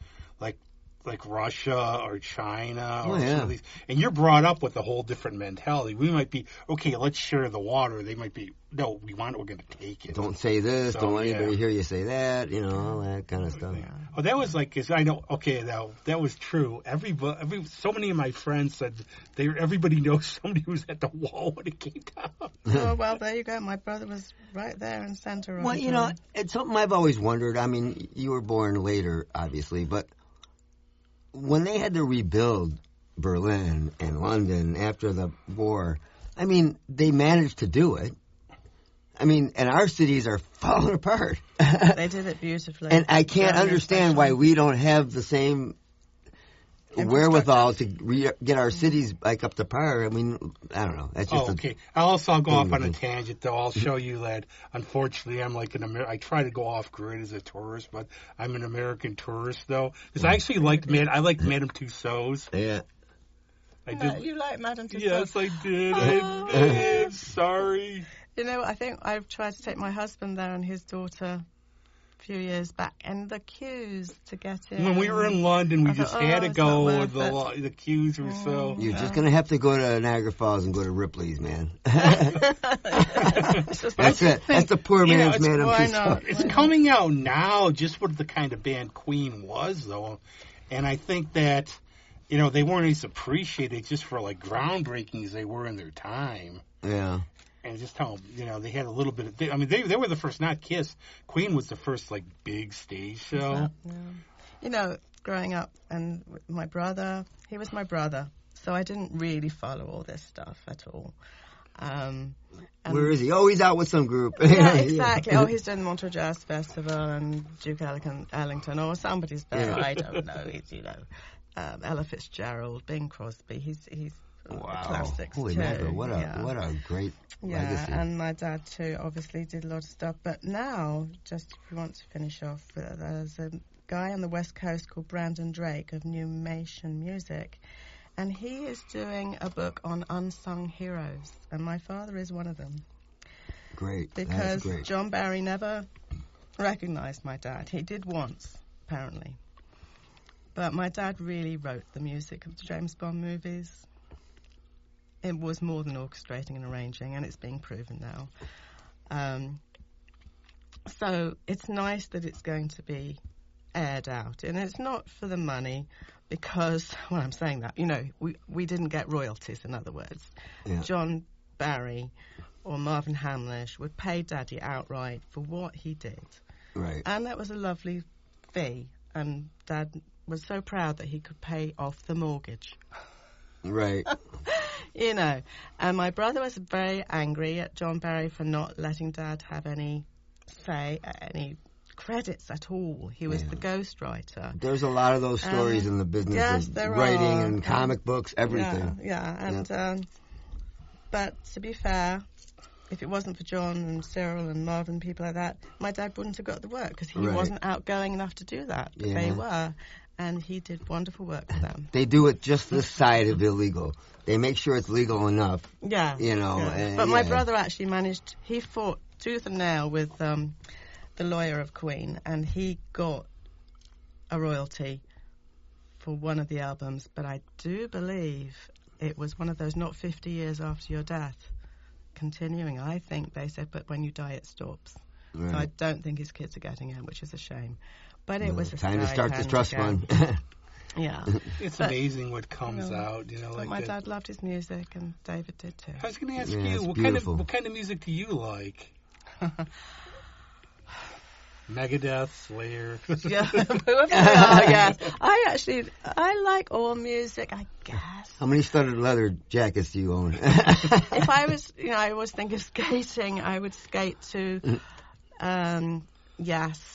like Russia or China or some of these, and you're brought up with a whole different mentality. We might be, okay, let's share the water. They might be, no, we're going to take it. Don't say this. Don't let anybody hear you say that. All that kind of stuff. Yeah. Oh, that was like, cause I know. Okay, now that was true. So many of my friends said everybody knows somebody who was at the wall when it came down. Oh well, there you go. My brother was right there in center. Well, it's something I've always wondered. I mean, you were born later, obviously, but when they had to rebuild Berlin and London after the war, I mean, they managed to do it. I mean, and our cities are falling apart. They did it beautifully. And I can't understand why we don't have the same wherewithal to get our cities back up to par. I mean, I don't know. That's just okay. I'll go off on a tangent, though. I'll show you that, unfortunately, I'm like I try to go off grid as a tourist, but I'm an American tourist, though. Because I actually I liked Madame Tussauds. Yeah. I did. You like Madame Tussauds? Yes, I did. I'm sorry. I think I've tried to take my husband there and his daughter a few years back, and the queues to get in. When we were in London, we just had to go. The queues were so. You're just going to have to go to Niagara Falls and go to Ripley's, man. That's it. That's the poor man's Madame Tussauds. It's coming out now, just what the kind of band Queen was, though. And I think that, they weren't as appreciated just for, like, groundbreaking as they were in their time. Yeah. And just how, they had a little bit of... they were the first, not Kiss. Queen was the first, like, big stage show. Yeah. Growing up, and my brother, he was my brother, so I didn't really follow all this stuff at all. Where is he? Oh, he's out with some group. Yeah, exactly. Oh, he's doing the Montreux Jazz Festival and Duke Ellington or somebody's there. I don't know. He's, Ella Fitzgerald, Bing Crosby. He's wow. Classics Holy too. mackerel, what a great legacy. And my dad too obviously did a lot of stuff. But now, just if you want to finish off, there's a guy on the West Coast called Brandon Drake of New Nation Music, and he is doing a book on unsung heroes, and my father is one of them. Great. Because That's great. John Barry never recognized my dad. He did once, apparently. But my dad really wrote the music of the James Bond movies. It was more than orchestrating and arranging, and it's being proven now. So it's nice that it's going to be aired out, and it's not for the money, because, well, I'm saying that, we didn't get royalties, in other words. Yeah. John Barry or Marvin Hamlish would pay Daddy outright for what he did. Right. And that was a lovely fee, and Dad was so proud that he could pay off the mortgage. Right. And my brother was very angry at John Barry for not letting Dad have any say, any credits at all. He was the ghostwriter. There's a lot of those stories in the business of writing and comic books, everything. Yeah. And But to be fair, if it wasn't for John and Cyril and Marvin and people like that, my dad wouldn't have got the work because he wasn't outgoing enough to do that. But they were, and he did wonderful work for them. They do it just this side of illegal. They make sure it's legal enough. Yeah. You know. Yeah. But my brother actually managed, he fought tooth and nail with the lawyer of Queen, and he got a royalty for one of the albums. But I do believe it was one of those not 50 years after your death. Continuing, I think they said, but when you die, it stops. Right. So I don't think his kids are getting it, which is a shame. But it was a time to start the trust fund. Yeah, it's amazing what comes out. But like my dad loved his music, and David did too. I was going to ask you, what kind of music do you like? Megadeth, Slayer. Yes. I like all music, I guess. How many studded leather jackets do you own? If I was, I always think of skating, I would skate to, Yes.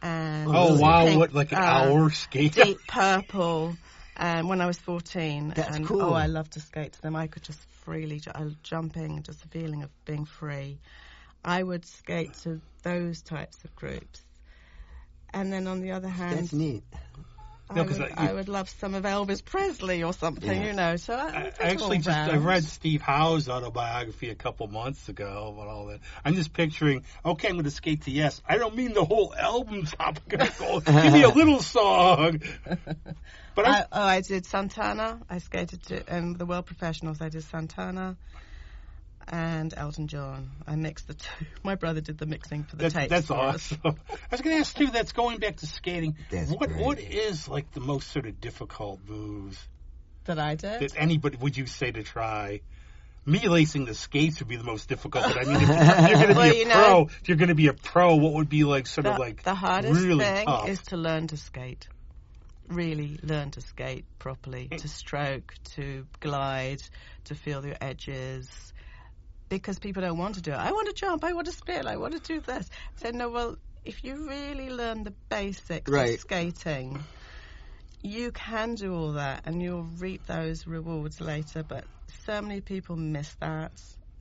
And wow, Pink, what, like an hour skate? Deep Purple. When I was 14. That's and, cool. Oh, I loved to skate to them. I could just freely, jumping, just a feeling of being free. I would skate to those types of groups. And then on the other hand... That's neat. I would love some of Elvis Presley or something, So I read Steve Howe's autobiography a couple months ago about all that. I'm just picturing, okay, I'm going to skate to Yes. I don't mean the whole album topic. Give me a little song. But I did Santana. I skated to the World Professionals. I did Santana and Elton John. I mixed the two. My brother did the mixing for the tapes. That's awesome. I was going to ask too. That's going back to skating. What is like the most sort of difficult moves that I did? That anybody would you say to try? Me lacing the skates would be the most difficult. But I mean, if you're going to be a pro, what would be like sort of like the hardest really thing tough? is to learn to skate. Really learn to skate properly, to stroke, to glide, to feel your edges. Because people don't want to do it. I want to jump, I want to spin, I want to do this. So, no, well, if you really learn the basics of skating, you can do all that and you'll reap those rewards later. But so many people miss that.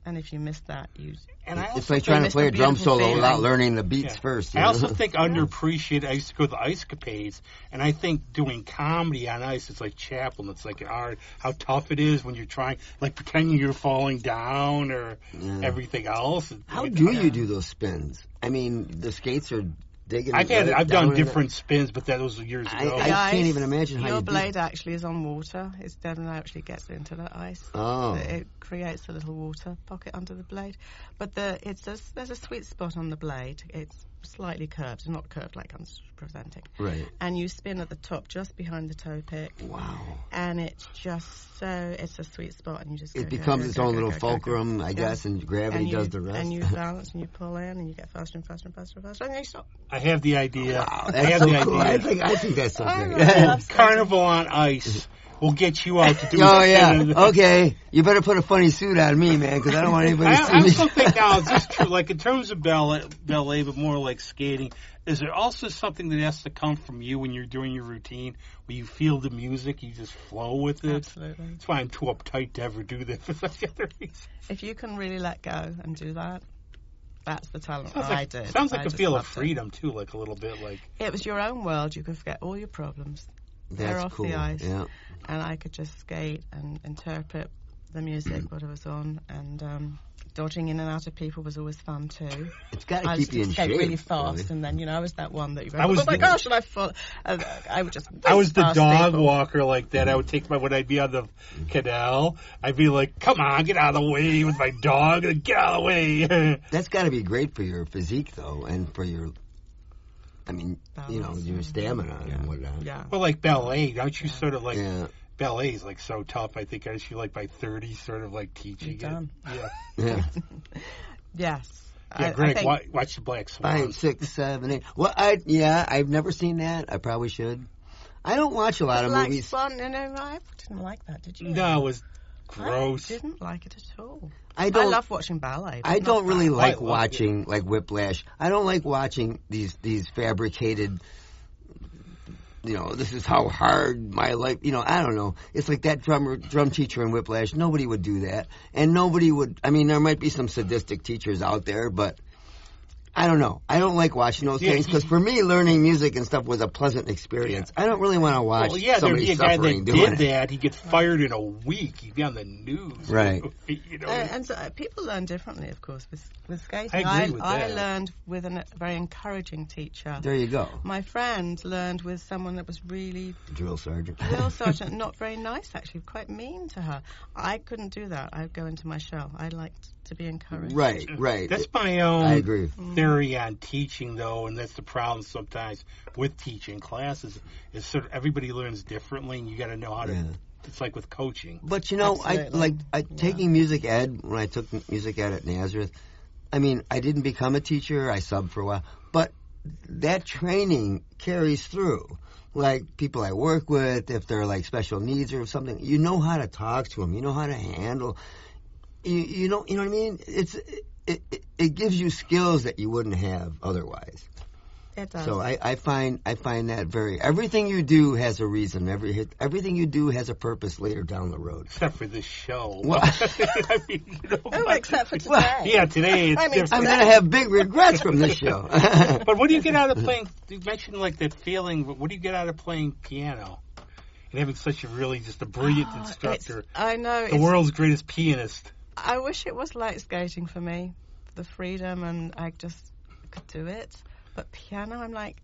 And if you miss that, it's like trying to play a drum solo without learning the beats first. I also think underappreciated. I used to go to the Ice Capades, and I think doing comedy on ice, it's like Chaplin. It's like art. How tough it is when you're trying, like pretending you're falling down or everything else. How do you do those spins? I mean, the skates are digging. I've done different spins, but that was years ago. I can't even imagine how your you do. Your blade actually is on water. It doesn't actually get into the ice. Oh. It creates a little water pocket under the blade. But there's a sweet spot on the blade. It's slightly curved. It's not curved like I'm presenting. Right. And you spin at the top just behind the toe pick. Wow. And it's just it's a sweet spot, and you just it becomes its own little fulcrum, I guess, and gravity does the rest. And you balance and you pull in and you get faster and faster and faster and faster, and then you stop. I have the idea. Wow, that's so cool. I think that's so great. Really Carnival on Ice. We'll get you out to do Okay. You better put a funny suit on me, man, because I don't want anybody to see me. I also think now it's just true, like in terms of ballet, but more like skating, is there also something that has to come from you when you're doing your routine, where you feel the music, you just flow with it? Absolutely. That's why I'm too uptight to ever do that for the other reason. If you can really let go and do that, that's the talent I did. Sounds like a feel of freedom, too, like a little bit like... It was your own world. You could forget all your problems. They're off the ice. Yeah. And I could just skate and interpret the music, what I was on, and dodging in and out of people was always fun too. It's got to keep you in shape. I was really fast, and then I was that one that you go, oh my gosh, and I fall. I would just. I was the dog walker like that. I would take when I'd be on the canal, I'd be like, come on, get out of the way with my dog, get out of the way. That's got to be great for your physique, though, and for your. I mean, your stamina and whatnot. Yeah. Well, like ballet, don't you sort of like... Yeah. Ballet is like so tough. I think aren't you like by 30 sort of like teaching it? Yeah. Yes. Yeah, Greg, watch the Black Swan. 5, 6, 7, 8. Well, I've never seen that. I probably should. I don't watch a lot of movies. Black Swan, no, I didn't like that. Did you? No, it was gross. I didn't like it at all. I love watching ballet. I don't really like watching like Whiplash. I don't like watching these fabricated this is how hard my life, I don't know. It's like that drum teacher in Whiplash. Nobody would do that. And nobody would, there might be some sadistic teachers out there, but I don't know. I don't like watching those things because for me, learning music and stuff was a pleasant experience. I don't really want to watch somebody there'd be a guy suffering that doing did that. He'd get fired in a week. He'd be on the news. Right. And so people learn differently, of course, with skating. I agree with I that. learned with a very encouraging teacher. There you go. My friend learned with someone that was really Drill sergeant. not very nice, actually, quite mean to her. I couldn't do that. I'd go into my shell. I liked to be encouraged. Right. That's my own I agree. theory on teaching, though, and that's the problem sometimes with teaching classes is sort of everybody learns differently, and you got to know how to. Yeah. It's like with coaching. But taking music ed when I took music ed at Nazareth. I didn't become a teacher. I subbed for a while, but that training carries through. Like people I work with, if they're like special needs or something, you know how to talk to them. You know how to handle. You know what I mean? It gives you skills that you wouldn't have otherwise. It does. So I find that everything you do has a reason. Everything you do has a purpose later down the road. Except for this show. Well, except for today. Yeah, today it's different. I'm going to have big regrets from this show. But what do you get out of playing? You mentioned like that feeling. But what do you get out of playing piano? And having such a brilliant instructor. I know. The world's greatest pianist. I wish it was like skating for me, the freedom, and I just could do it. But piano, I'm like,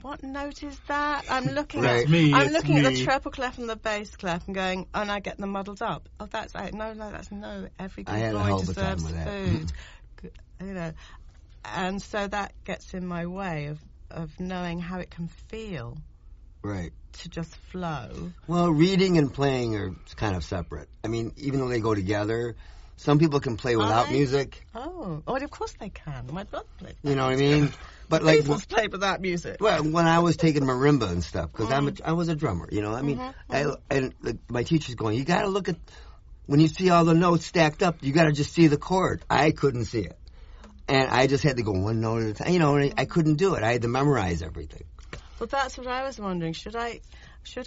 what note is that? I'm looking at the treble clef and the bass clef and going, and I get them muddled up. Oh, that's no. Every good boy deserves food. And so that gets in my way of knowing how it can feel. Right. To just flow. Well, reading and playing are kind of separate. Even though they go together, some people can play without music. Oh, of course they can. My brother played. You know what I mean? But Beatles played without music. Well, when I was taking marimba and stuff, because I was a drummer. My teacher's going, you got to look at when you see all the notes stacked up. You got to just see the chord. I couldn't see it, and I just had to go one note at a time. I couldn't do it. I had to memorize everything. Well, that's what I was wondering. Should I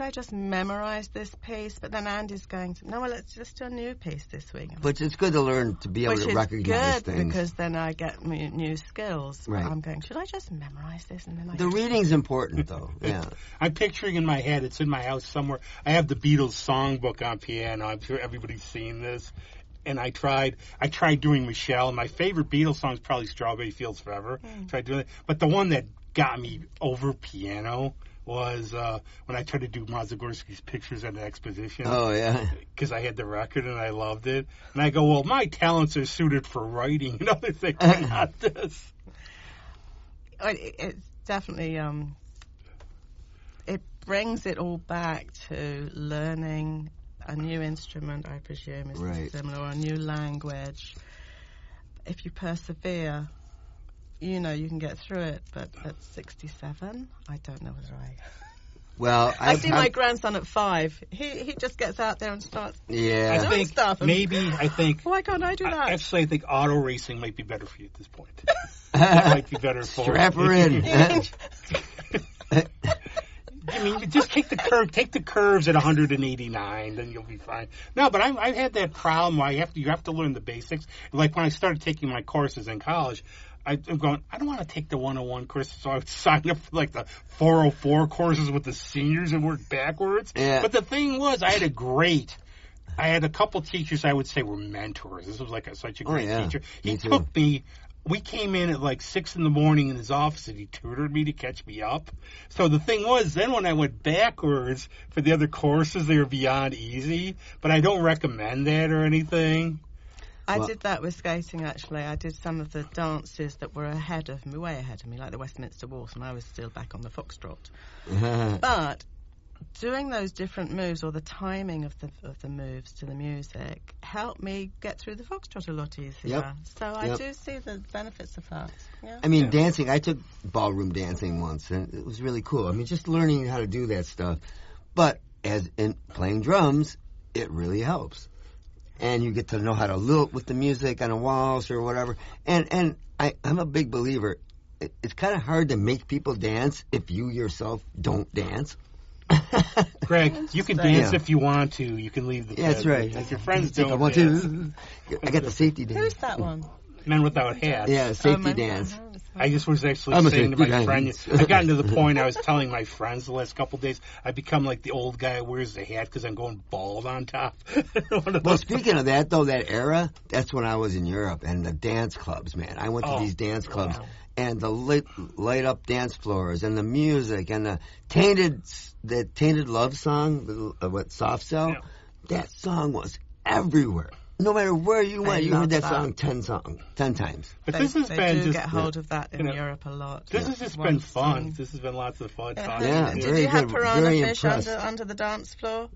just memorize this piece? But then Andy's going to, no, well, let's just do a new piece this week. But it's good to learn to be able to recognize things. Because then I get new skills. Right. But I'm going, should I just memorize this? And then the reading's important, though. Yeah. I'm picturing in my head, it's in my house somewhere. I have the Beatles songbook on piano. I'm sure everybody's seen this. And I tried doing Michelle. My favorite Beatles song is probably Strawberry Fields Forever. Tried doing it. But the one that got me over piano was when I tried to do Mazagorsky's Pictures at an Exposition. Oh, yeah. Because I had the record and I loved it. And I go, well, my talents are suited for writing and other things, but not this. It's definitely, it brings it all back to learning a new instrument, I presume, is similar, or a new language. If you persevere, you can get through it, but at 67, I don't know whether I... Well, I see my grandson at 5. He just gets out there and starts doing stuff. I think... Why can't I do that? Actually, I think auto racing might be better for you at this point. That might be better for Strap her in. Just take the curves at 189, then you'll be fine. No, but I've had that problem where you have to learn the basics. Like when I started taking my courses in college, I'm going, I don't want to take the 101 courses, so I would sign up for like the 404 courses with the seniors and work backwards. Yeah. But the thing was, I had a couple teachers I would say were mentors. This was like such a great teacher. We came in at like 6 in the morning in his office and he tutored me to catch me up. So the thing was, then when I went backwards for the other courses, they were beyond easy. But I don't recommend that or anything. I did that with skating, actually. I did some of the dances that were way ahead of me, like the Westminster Waltz, and I was still back on the foxtrot. But doing those different moves, or the timing of the moves to the music, helped me get through the foxtrot a lot easier. Yep. So I do see the benefits of that. Yeah. Dancing, I took ballroom dancing once, and it was really cool. Just learning how to do that stuff. But as in playing drums, it really helps. And you get to know how to lilt with the music on a waltz or whatever. And I'm a big believer. it's kind of hard to make people dance if you yourself don't dance. Greg, you can dance if you want to. You can leave the bed. That's right. If your friends don't I want dance. to. I got the safety dance. Who's that one? Men Without Hats. Yeah, safety dance. I just was actually I'm a saying to my safety friend, dance. I got to the point I was telling my friends the last couple of days, I become like the old guy who wears the hat because I'm going bald on top. Well, speaking of that, though, that era, that's when I was in Europe, and the dance clubs, man. I went to these dance clubs, and the light up dance floors, and the music, and the Tainted Love song, what, Soft Cell, that song was everywhere. No matter where you went, you heard that song 10 times. But this has been just get hold of that in Europe a lot. This has just been fun. This has been lots of fun. Yeah, Did very you have good. piranha Very fish impressed. under the dance floor?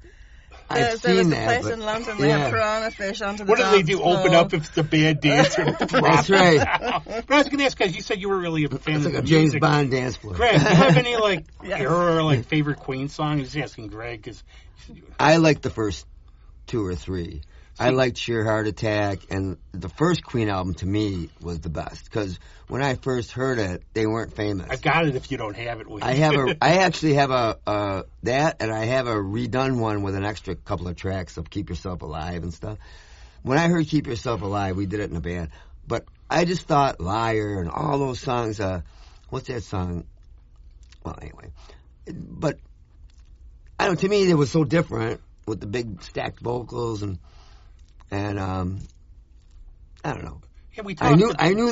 I've There was seen a that, place but- in London, they had piranha fish under the What do dance they do? floor. Open up if it's a bad dancer? That's right. But I was going to ask, guys, you said you were really a fan It's of like the a James music. Bond dance floor. Greg, do you have any Yes. era or favorite Queen song? I was just asking Greg because I liked the first 2 or 3. I liked Sheer Heart Attack, and the first Queen album to me was the best because when I first heard it, they weren't famous. I've got it. If you don't have it, with I actually have a that, and I have a redone one with an extra couple of tracks of Keep Yourself Alive and stuff. When I heard Keep Yourself Alive, we did it in a band, but I just thought Liar and all those songs. What's that song? Well, anyway, but I don't. To me, it was so different with the big stacked vocals and I don't know. Yeah, we I talked. knew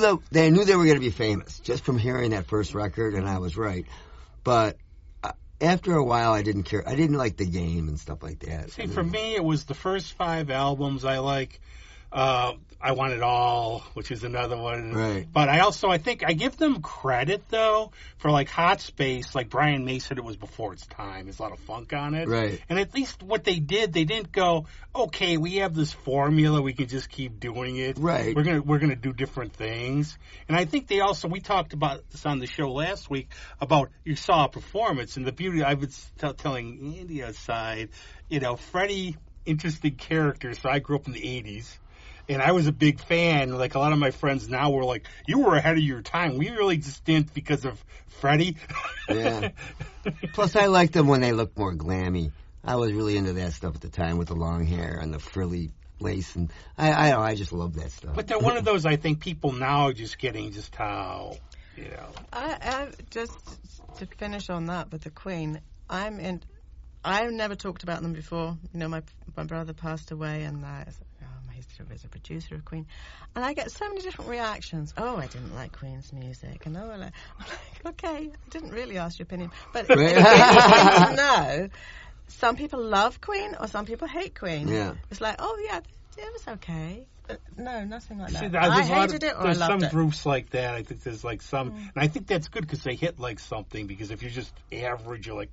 they were going to be famous just from hearing that first record, and I was right. But after a while, I didn't care. I didn't like The Game and stuff like that. See, for me, it was the first 5 albums I like. I Want It All, which is another one. Right. But I think I give them credit, though, for like Hot Space, like Brian May said it was before its time. There's a lot of funk on it. Right. And at least what they did, they didn't go, okay, we have this formula, we can just keep doing it. Right. We're gonna do different things. And I think they also, we talked about this on the show last week, about you saw a performance, and the beauty, I was telling Andy outside, Freddie, interesting character, so I grew up in the 80s. And I was a big fan. Like, a lot of my friends now were like, you were ahead of your time. We really just didn't because of Freddie. Yeah. Plus, I liked them when they looked more glammy. I was really into that stuff at the time with the long hair and the frilly lace. And I just love that stuff. But they're one of those, I think, people now are just getting just how, I just to finish on that with the Queen, I've never talked about them before. My brother passed away, and my sister was a producer of Queen, and I get so many different reactions. Oh, I didn't like Queen's music, and I'm like, okay, I didn't really ask your opinion, but it's interesting to know. Some people love Queen, or some people hate Queen. Yeah. It's like, oh yeah, it was okay. But no, nothing like that. See, I hated it or I there's loved some it. groups like that. I think there's like some, and I think that's good because they hit like something. Because if you're just average, you're like,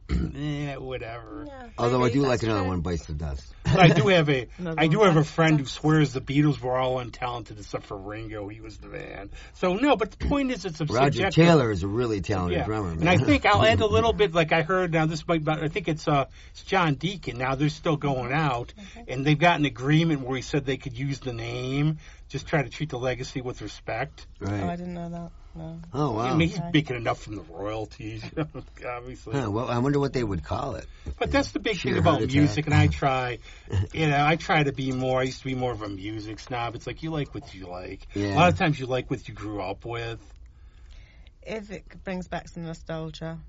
whatever. Yeah, Although I maybe do that's like another true. one, Bites the Dust. But I do have Another a friend who swears the Beatles were all untalented except for Ringo. He was the man. So no, but the point is, it's a Roger subjective. Taylor is a really talented drummer, man. And I think I'll add a little bit, like I heard now. This might, I think it's John Deacon. Now they're still going out, and they've got an agreement where he said they could use the name. Just try to treat the legacy with respect. Right. Oh, I didn't know that. No. Oh, wow. I mean, he's making enough from the royalties, obviously. Huh, well, I wonder what they would call it. But that's the big Sheer thing about heart attack. music, and I try to be more. I used to be more of a music snob. It's like you like what you like. Yeah. A lot of times you like what you grew up with. If it brings back some nostalgia.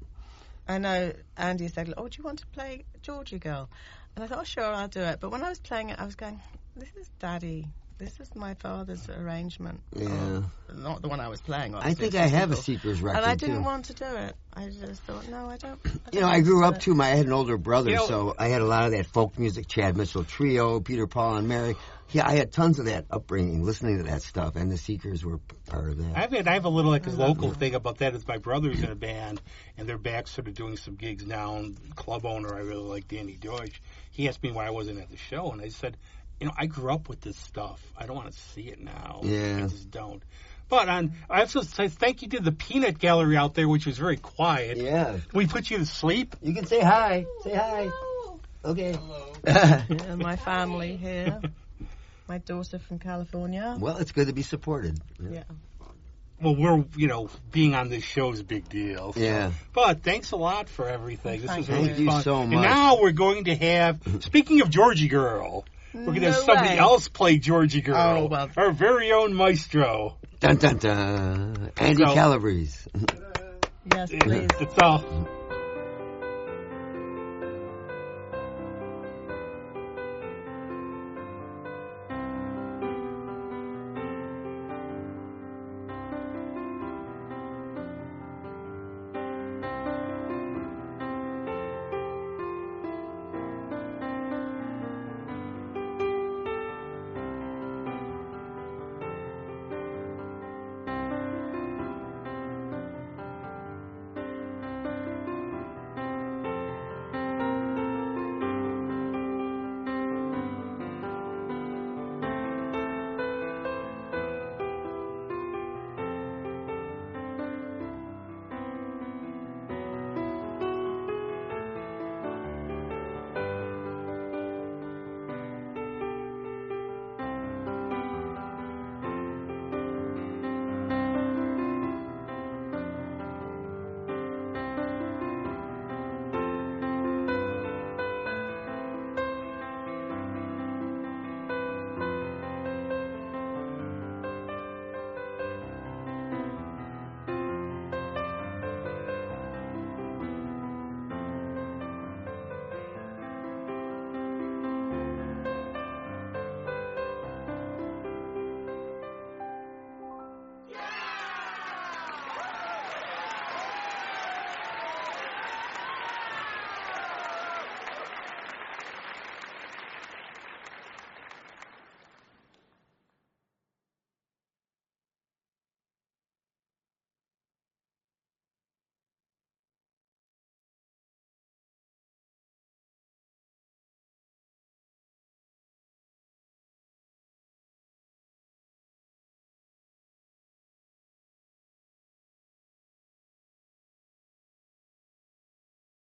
I know Andy said, oh, do you want to play Georgy Girl? And I thought, oh, sure, I'll do it. But when I was playing it, I was going, this is Daddy. This is my father's arrangement. Yeah. Not the one I was playing, I obviously. think I have a Sequel. Seekers record, And I didn't too. want to do it. I just thought, no, I don't. I grew up, too. I had an older brother, You know- so I had a lot of that folk music, Chad Mitchell Trio, Peter, Paul, and Mary. Yeah, I had tons of that upbringing, listening to that stuff, and the Seekers were part of that. I have a little like a local thing about that. Is my brother's in a band, and they're back sort of doing some gigs now. And club owner, I really like Danny Deutsch. He asked me why I wasn't at the show, and I said, I grew up with this stuff. I don't want to see it now. Yeah. I just don't. But I also say thank you to the Peanut Gallery out there, which was very quiet. Yeah. We put you to sleep. You can say hi. Say hi. Okay. Yeah, my family here. My daughter from California. Well, it's good to be supported. Yeah. well, we're, being on this show is a big deal. So. Yeah. But thanks a lot for everything. This was really Thank you fun. so much. And now we're going to have, speaking of Georgy Girl, we're going to have somebody else play Georgy Girl. Oh, well. Our very own maestro. Dun, dun, dun. Andy Calabrese. Yes, please. That's all.